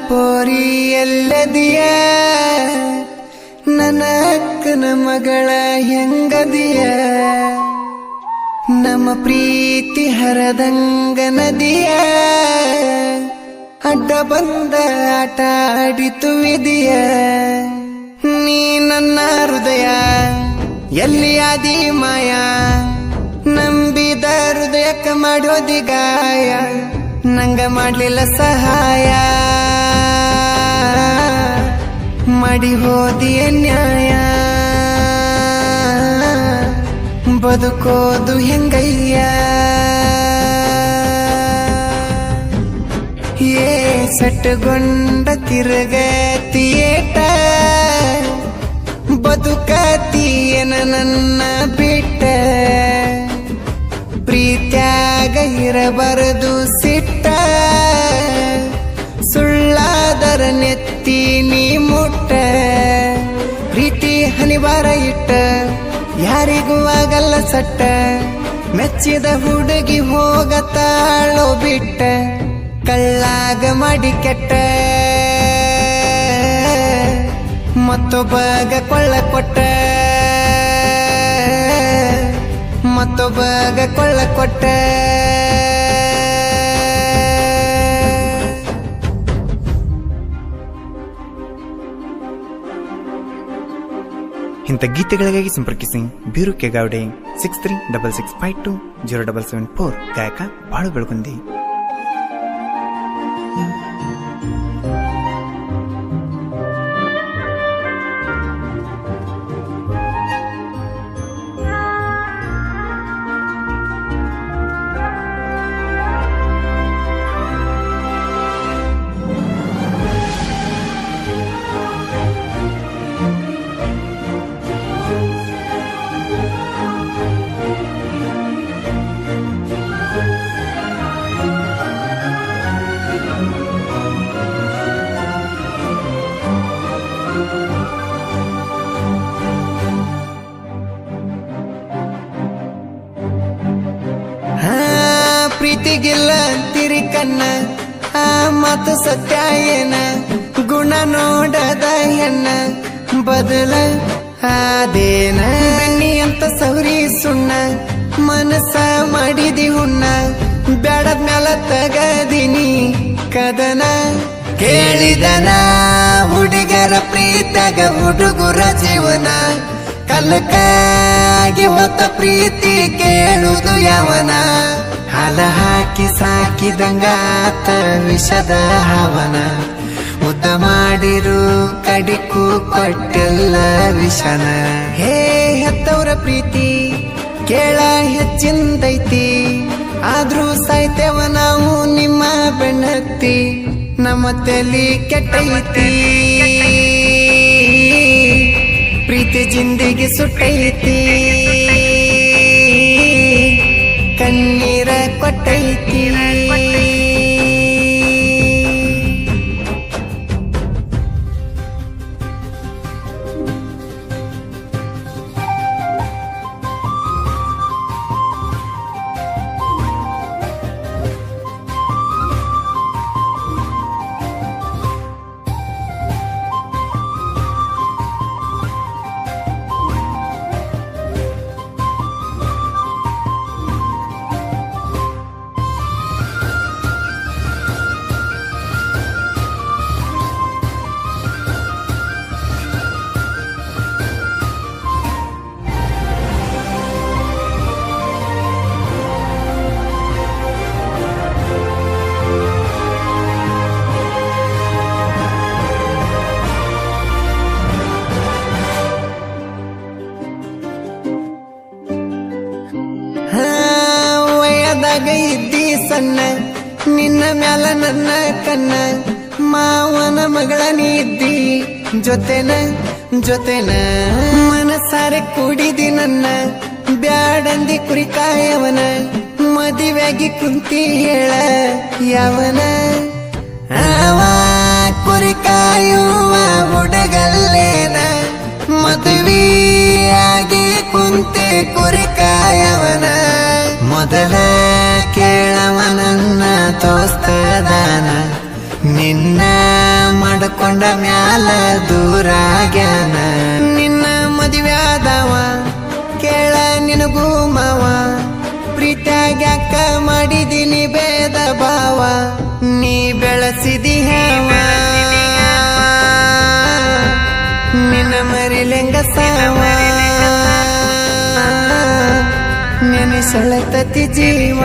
ಪೋರಿ ಎಲ್ಲದಿಯ ನನ್ನ ಅಕ್ಕನ ಮಗಳ ಹೆಂಗದಿಯ ನಮ್ಮ ಪ್ರೀತಿ ಹರದಂಗ ನದಿಯ ಅಡ್ಡ ಬಂದ ಆಟ ಆಡಿತು ವಿಧಿಯ ನೀ ನನ್ನ ಹೃದಯ ಎಲ್ಲಿ ಆದಿ ಮಾಯ ನಂಬಿದ ಹೃದಯಕ್ಕ ಮಾಡೋದಿ ಗಾಯ ನಂಗ ಮಾಡ್ಲಿಲ್ಲ ಸಹಾಯ ಮಾಡಿ ಹೋದಿ ನ್ಯಾಯ ಬದುಕೋದು ಹೆಂಗಯ್ಯ ಏ ಸಟ್ಟಗೊಂಡ ತಿರುಗತಿಯೇಟ ಬದುಕತಿಯನ ನನ್ನ ಬಿಟ್ಟ ಪ್ರೀತ್ಯಾಗ ಇರಬಾರದು ಸಿಟ್ಟ ಸುಳ್ಳಾದರ ನೆತ್ತಿ ನೀ ಮುಟ್ಟ ಪ್ರೀತಿ ಹನಿವಾರ ಇಟ್ಟ ಯಾರಿಗೂ ಆಗಲ್ಲ ಸಟ್ಟ ಮೆಚ್ಚಿದ ಹುಡುಗಿ ಹೋಗತಾಳೋ ಬಿಟ್ಟ ಕಳ್ಳಾಗ ಮಾಡಿ ಕೆಟ್ಟ ಮತ್ತೊಬ್ಬಗ ಕೊಳ್ಳ ಕೊಟ್ಟ ಮತ್ತೊಬ್ಬಗ ಕೊಳ್ಳ ಕೊಟ್ಟ ಇಂಥ ಗೀತೆಗಳಿಗಾಗಿ ಸಂಪರ್ಕಿಸಿ ಬೀರು ಕೆಗಾವಡೆ 6366520774 ಗಾಯಕ ಬಾಳು ಬೆಳಗುಂದಿ. ಪ್ರೀತಿಗಿಲ್ಲ ಅಂತಿರಿ ಕಣ್ಣ ಆ ಮಾತು ಸತ್ಯ ಏನ ಗುಣ ನೋಡದ ಹೆಣ್ಣ ಬದಲ ಆದೇನ ಬೆಣ್ಣಿ ಅಂತ ಸೌರಿ ಸುಣ್ಣ ಮನಸ್ಸ ಮಾಡಿದಿ ಹುಣ್ಣ ಬ್ಯಾಡದ ಮ್ಯಾಲ ತಗದಿನಿ ಕದನ ಕೇಳಿದನ ಹುಡುಗರ ಪ್ರೀತಗ ಹುಡುಗರ ಜೀವನ ಕಲ್ಲಕ್ಕಾಗಿ ಹೊತ್ತ ಪ್ರೀತಿ ಕೇಳುವುದು ಯಾವನ ಹಾಲ ಹಾಕಿ ಸಾಕಿದಂಗಾತ ವಿಷದ ಹವನ ಮುದ್ದ ಮಾಡಿರು ಕಡಿಕು ಕೊಟ್ಟೆಲ್ಲ ವಿಷನ ಹೇ ಹೆತ್ತವರ ಪ್ರೀತಿ ಕೇಳ ಹೆಚ್ಚಿಂದೈತಿ ಆದ್ರೂ ಸಾಯ್ತೇವ ನಾವು ನಿಮ್ಮ ಬೆನ್ನತ್ತಿ ನಮ್ಮ ತಲಿ ಕೆಟ್ಟೈತಿ ಪ್ರೀತಿ ಜಿಂದಿಗೆ ಸುಟ್ಟೈತಿ ಕಣ್ಣೀರ ಕೊಟ್ಟೈತಿ ಇದ್ದಿ ಸಣ್ಣ ನಿನ್ನ ಮ್ಯಾಲ ನನ್ನ ಕಣ್ಣ ಮಾವನ ಮಗಳ ನೀದ್ದಿ ಜೊತೆನ ಜೊತೆನ ಮನಸಾರೆ ಕೂಡಿದಿ ನನ್ನ ಬ್ಯಾಡಂದಿ ಕುರಿಕಾಯವನ ಮದುವೆಯಾಗಿ ಕುಂತಿ ಹೇಳ ಯಾವನ ಆವ ಕುರಿಕಾಯುವ ಹುಡುಗಲ್ಲೇನ ಮದುವೆಯಾಗಿ ಕುಂತೆ ಕುರಿಕಾಯವನ ಮೊದಲ ಕೇಳವ ನನ್ನ ತೋಸ್ತದಾನ ನಿನ್ನ ಕೊಂಡ ಮ್ಯಾಲ ದೂರಾಗ್ಯಾನ. ನಿನ್ನ ಮದುವೆ ಆದವ ಕೇಳ ನಿನಗೂ ಮಾವ, ಪ್ರೀತ್ಯಾಗ್ಯಾಕ ಮಾಡಿದಿನಿ ಭೇದ ಭಾವ, ನೀ ಬೆಳೆಸಿದಿ ಹೇವ ನಿನ್ನ ಮರಿಲೆಂಗ ಸಾವ, ನೆನೆಸಳತತಿ ಜೀವ.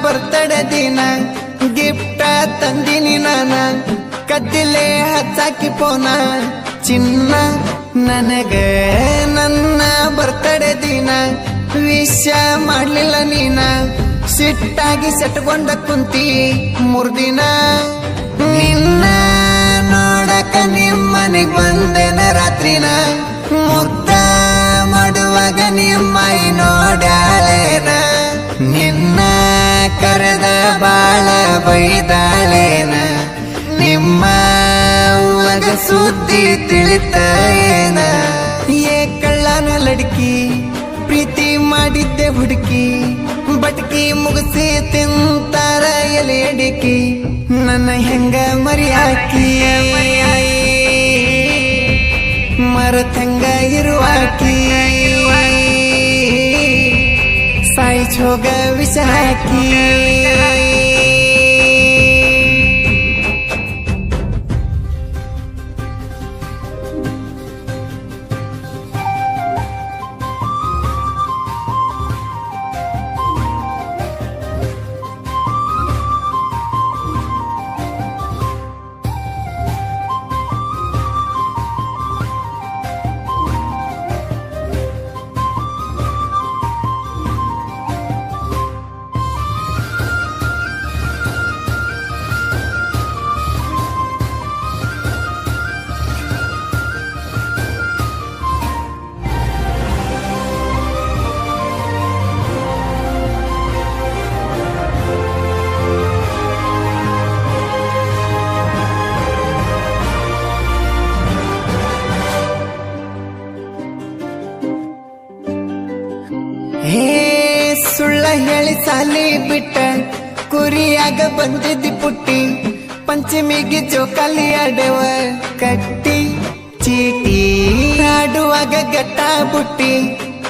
ಬರ್ತಡೇ ದಿನ ಗಿಫ್ಟ ತಂದಿನಿ ನಾನ, ಕದ್ದಿಲೆ ಹಚ್ಚಾಕಿ ಪೋನ ಚಿನ್ನ ನನಗ. ನನ್ನ ಬರ್ತಡೇ ದಿನ ವಿಷ ಮಾಡ್ಲಿಲ್ಲ ನೀನ, ಸಿಟ್ಟಾಗಿ ಸೆಟ್ಕೊಂಡ ಕುಂತಿ ಮೂರ್ದಿನ. ನಿನ್ನ ನೋಡಕ ನಿಮ್ಮನಿಗ್ ಬಂದೇನ ರಾತ್ರಿನ, ಮುದ್ದ ಮಾಡುವಾಗ ನಿಮ್ಮೈ ನೋಡ್ಯಾಳೇನ, ನಿನ್ನ ಕರೆದ ಬಾಳ ಬೈದಾಳೇನ, ನಿಮ್ಮ ಅವ್ವಗ ಸುದ್ದಿ ತಿಳಿತ ಏನ. ಏ ಕಳ್ಳನ ಲಡ್ಕಿ ಪ್ರೀತಿ ಮಾಡಿದ್ದೆ ಹುಡುಕಿ, ಬಟ್ಕಿ ಮುಗಿಸಿ ತಿಂತಾರ ಎಲೆ ಅಡಿಕಿ, ನನ್ನ ಹೆಂಗ ಮರಿಯಾಕಿ ಮರತಂಗ ಇರುವಾಕಿ, ಸಾಯಿಸೋಗ ವಿಷ ಹಾಕಿ. ಹೇ ಸುಳ್ಳ ಹೇಳಿ ಸಾಲಿ ಬಿಟ್ಟ ಕುರಿಯಾಗ ಬಂದಿದ್ದಿ ಪುಟ್ಟಿ, ಪಂಚಮಿಗೆ ಜೋಕಾಲಿ ಆಡವ ಕಟ್ಟಿ, ಚೀಟಿ ಆಡುವಾಗ ಗಟ್ಟ ಬುಟ್ಟಿ,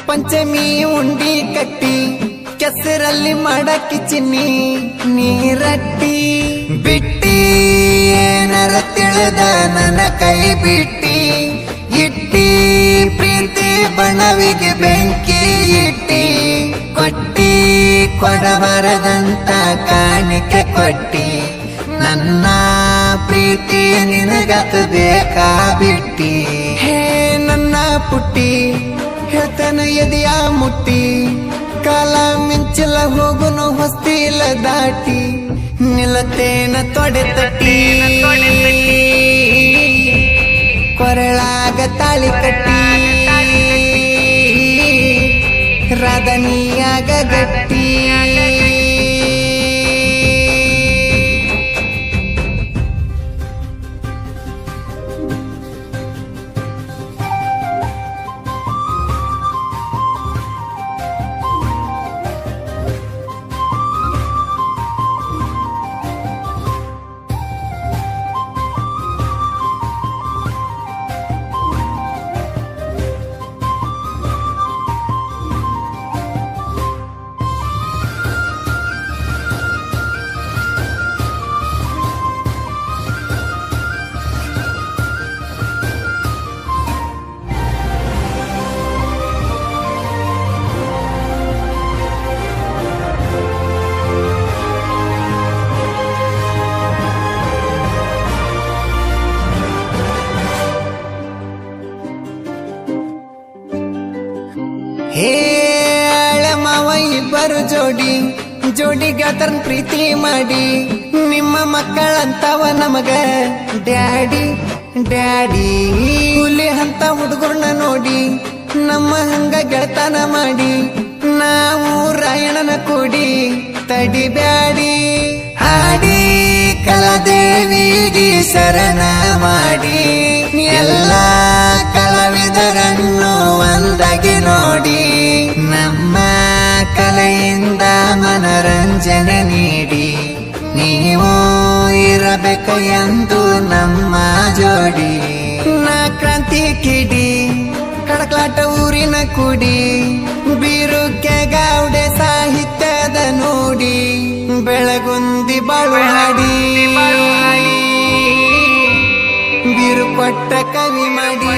ಪಂಚಮಿ ಉಂಡಿ ಕಟ್ಟಿ, ಕೆಸರಲ್ಲಿ ಮಾಡಕ್ಕಿ ಚಿನ್ನಿ ನೀರಟ್ಟಿ. ಬಿಟ್ಟಿ ಏನಾರ ತಿಳಿದ ನನ್ನ ಕೈ ಬಿಟ್ಟಿ, ಇಟ್ಟಿ ಪ್ರೀತಿ ಬಣವಿಗೆ ಬೆಂಕಿ ಇಟ್ಟಿ, ಕೊಟ್ಟಿ ಕೊಡಬಾರದಂತ ಕಾಣಿಕೆ ಕೊಟ್ಟಿ, ನನ್ನ ಪ್ರೀತಿ ನಿನಗತ್ತು ಬೇಕಾ ಬಿಟ್ಟಿ. ಹೇ ನನ್ನ ಪುಟ್ಟಿ ಹೇಳ್ತಾನ ಎದೆಯ ಮುಟ್ಟಿ, ಕಾಲ ಮಿಂಚಲ ಹೋಗುನು ಹೊಸ್ತಿಲ ದಾಟಿ, ನಿಲ್ಲತೇನ ತೊಡೆ ತಟ್ಟಿ, ಕೊರಳಾಗ ತಾಳಿ ಕಟ್ಟಿ, ರಾಧನಿಯಾಗ ಗಟ್ಟಿ. ಎಲ್ಲರೂ ಜೋಡಿ ಜೋಡಿ ಗೆಳತರನ್ ಪ್ರೀತಿ ಮಾಡಿ ನಿಮ್ಮ ಮಕ್ಕಳಂತವ ನಮಗ ಡ್ಯಾಡಿ ಡ್ಯಾಡಿ ಹುಲಿ ಅಂತ ಹುಡುಗರನ್ನ ನೋಡಿ ನಮ್ಮ ಹಂಗ ಗೆಳತನ ಮಾಡಿ ನಾವು ರಾಯಣನ ಕೂಡಿ ತಡಿಬ್ಯಾಡಿ ಆಡಿ ಕಲಾದೇವಿಗೆ ಶರಣ ಮಾಡಿ ಎಲ್ಲ ಕಲಾವಿದರನ್ನು ಒಂದಾಗಿ ನೋಡಿ ನಮ್ಮ ಕಲೆಯಿಂದ ಮನರಂಜನೆ ನೀಡಿ ನೀವು ಇರಬೇಕು ಎಂದು ನಮ್ಮ ಜೋಡಿ ನಾ ಕ್ರಾಂತಿ ಕಿಡಿ ಕಡಕ್ಲಾಟ ಊರಿನ ಕುಡಿ ಬೀರುಕ್ಕೆ ಗಾವಡೆ ಸಾಹಿತ್ಯದ ನೋಡಿ ಬೆಳಗುಂದಿ ಬಾಳು ಹಾಡಿ ಬೀರು ಕೊಟ್ಟ ಕವಿ ಮಾಡಿ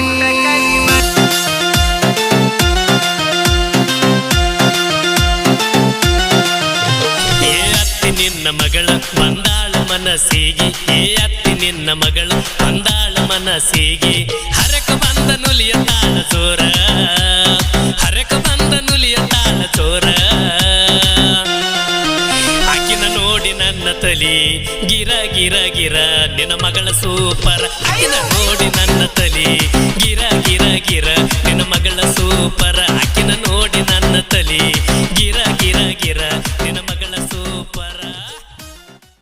ಏ ಅತ್ತಿ ನಿನ್ನ ಮಗಳು ಬಂದಾಳ ಮನಸ್ಸಿಗೆ ಏ ಅತ್ತಿ ನಿನ್ನ ಮಗಳು ಬಂದಾಳ ಮನಸ್ಸಿಗೆ ಹರಕ ಬಂದ ನುಲಿಯ ತಾಳ ಚೋರ ಹರಕ ಬಂದ ನುಲಿಯ ತಾಳ ಚೋರ ಆಕಿನ ನೋಡಿ ನನ್ನ ತಲಿ ಗಿರ ಗಿರ ಗಿರ ನಿನ್ನ ಮಗಳ ಸೂಪರ್ ಆಕಿನ ನೋಡಿ ನನ್ನ ತಲಿ ಗಿರ ಗಿರ ಗಿರ ನಿನ್ನ ಮಗಳ ಸೂಪರ್